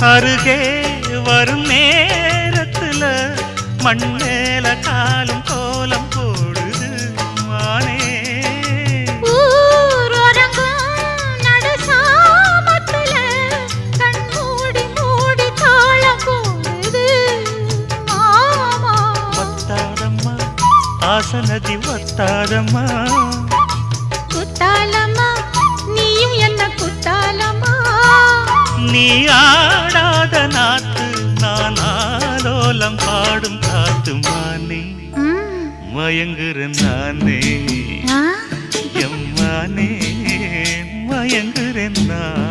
அருகே வரும் நேரத்துல மண்ணேல காலும் கோலம் போடுது மானே ஆசனதி ஒத்தாதம்மா குத்தாலம்மா நீயும் என்ன குத்தாலம்மா நீ ஆடாத நாத்து நான் ஆலோலம் பாடும் காத்து மானே மயங்குறேன் நானே எம்மானே மயங்குறேன் நான்